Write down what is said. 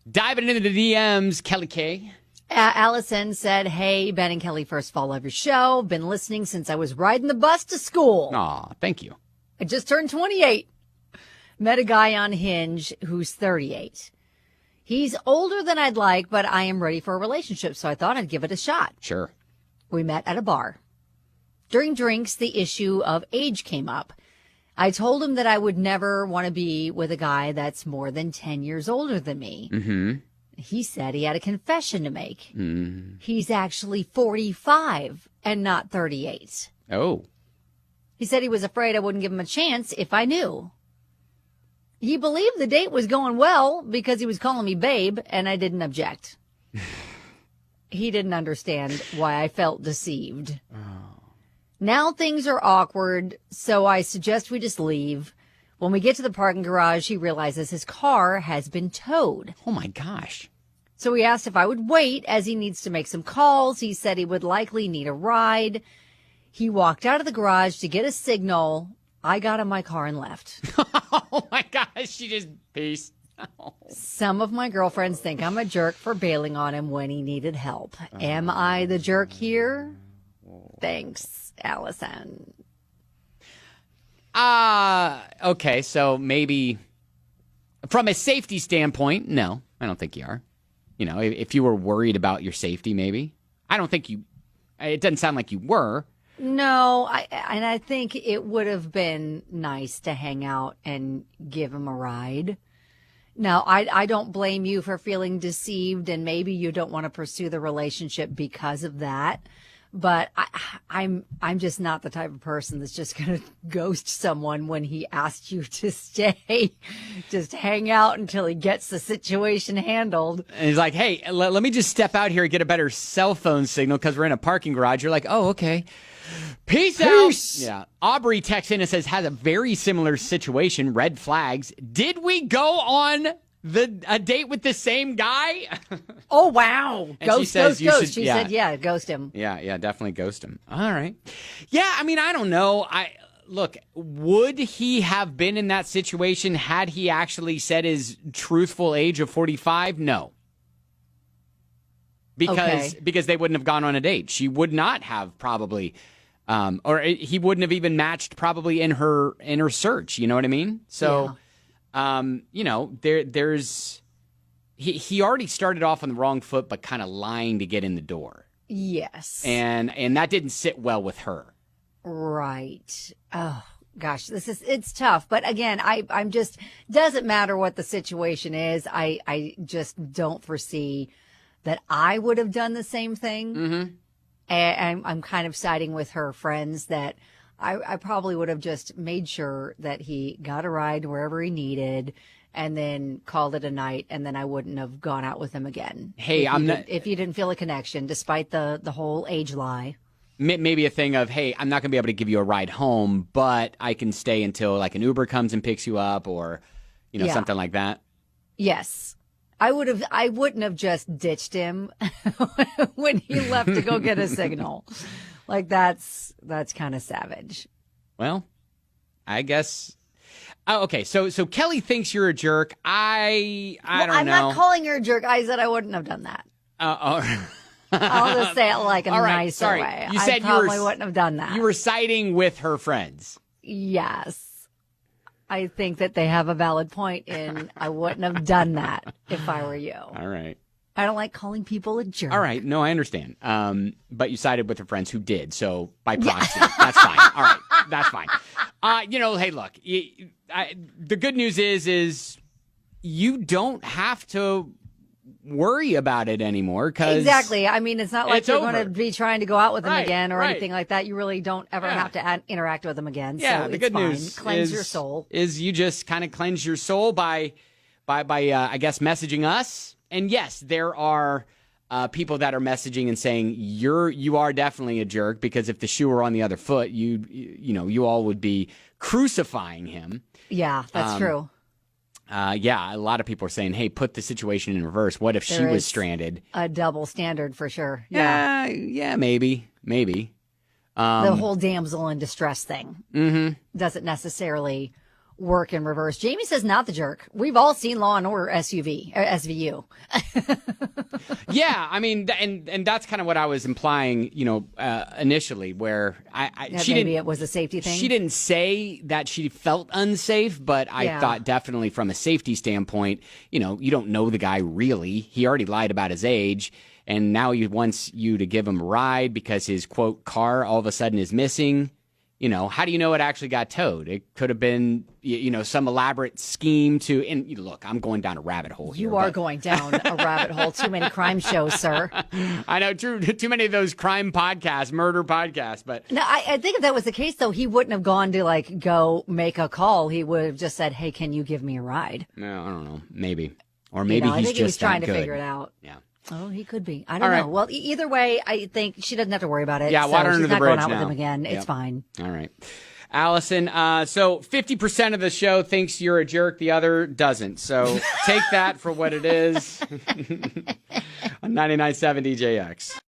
Diving into the DMs, Kelly K. Allison said, hey, Ben and Kelly, first of all, love your show. Been listening since I was riding the bus to school. Aw, thank you. I just turned 28. Met a guy on Hinge who's 38. He's older than I'd like, but I am ready for a relationship, so I thought I'd give it a shot. Sure. We met at a bar. During drinks, the issue of age came up. I told him that I would never want to be with a guy that's more than 10 years older than me. Mm-hmm. He said he had a confession to make. Mm. He's actually 45 and not 38. Oh. He said he was afraid I wouldn't give him a chance if I knew. He believed the date was going well because he was calling me babe, and I didn't object. He didn't understand why I felt deceived. Oh. Now things are awkward, so I suggest we just leave. When we get to the parking garage, he realizes his car has been towed. Oh, my gosh. So he asked if I would wait as he needs to make some calls. He said he would likely need a ride. He walked out of the garage to get a signal. I got in my car and left. Oh, my gosh. She just peace. Oh. Some of my girlfriends think I'm a jerk for bailing on him when he needed help. Am I the jerk here? Thanks, Allison. Okay, so maybe from a safety standpoint, no, I don't think you are. You know, if you were worried about your safety, maybe. I don't think you, it doesn't sound like you were. No, I think it would have been nice to hang out and give him a ride. Now, I don't blame you for feeling deceived, and maybe you don't want to pursue the relationship because of that. But I'm just not the type of person that's just going to ghost someone when he asks you to stay. Just hang out until he gets the situation handled. And he's like, hey, let me just step out here and get a better cell phone signal because we're in a parking garage. You're like, oh, okay. Peace out. Yeah. Aubrey texts in and says, has a very similar situation, red flags. Did we go on a date with the same guy? Oh, wow. Ghost. She said, yeah, ghost him. Yeah, definitely ghost him. All right. Yeah, I mean, I don't know. Look, would he have been in that situation had he actually said his truthful age of 45? No. Because they wouldn't have gone on a date. She would not have probably, or he wouldn't have even matched probably in her search. You know what I mean? So, you know, there's he already started off on the wrong foot, but kind of lying to get in the door. Yes, and that didn't sit well with her. Right. Oh gosh, it's tough. But again, I'm just doesn't matter what the situation is. I just don't foresee that I would have done the same thing. Mm-hmm. And I'm kind of siding with her friends that I probably would have just made sure that he got a ride wherever he needed and then called it a night, and then I wouldn't have gone out with him again. Hey, if you didn't feel a connection, despite the whole age lie. Maybe a thing of, hey, I'm not going to be able to give you a ride home, but I can stay until like an Uber comes and picks you up or, you know, something like that. Yes. I wouldn't have just ditched him when he left to go get a signal. Like that's kind of savage. Well, I guess. Oh, okay. So Kelly thinks you're a jerk. I don't know. I'm not calling her a jerk. I said I wouldn't have done that. I'll just say it like a nicer way. You said I probably wouldn't have done that. You were siding with her friends. Yes. I think that they have a valid point in I wouldn't have done that if I were you. All right. I don't like calling people a jerk. All right. No, I understand. But you sided with her friends who did. So by proxy, that's fine. All right. That's fine. You know, hey, look, the good news is you don't have to worry about it anymore. Exactly. I mean, it's not like you're going to be trying to go out with them again or right. anything like that. You really don't ever have to interact with them again. Yeah, so the good news cleanse your soul. Is you just kind of cleanse your soul by I guess messaging us. And yes, there are people that are messaging and saying you are definitely a jerk because if the shoe were on the other foot, you all would be crucifying him. Yeah, that's true. Yeah, a lot of people are saying, hey, put the situation in reverse. What if she was stranded? A double standard for sure. Yeah, maybe. The whole damsel in distress thing doesn't necessarily work in reverse. Jamie says not the jerk. We've all seen Law and Order SVU. Yeah, I mean, and that's kind of what I was implying, initially, where maybe it was a safety thing. She didn't say that she felt unsafe, but I thought definitely from a safety standpoint, you don't know the guy really. He already lied about his age, and now he wants you to give him a ride because his, quote, car all of a sudden is missing. How do you know it actually got towed? It could have been, some elaborate scheme to. And look, I'm going down a rabbit hole here. You are going down a rabbit hole. Too many crime shows, sir. I know, too many of those crime podcasts, murder podcasts. But no, I think if that was the case, though, he wouldn't have gone to go make a call. He would have just said, "Hey, can you give me a ride?" No, I don't know, maybe, or maybe I think he was trying to good. figure it out. Yeah. Oh, he could be. I don't know. Well, either way, I think she doesn't have to worry about it. Yeah, water under the bridge now. She's not going out with him again. Yep. It's fine. All right. Allison, so 50% of the show thinks you're a jerk, the other doesn't. So take that for what it is. On 99.7 DJX.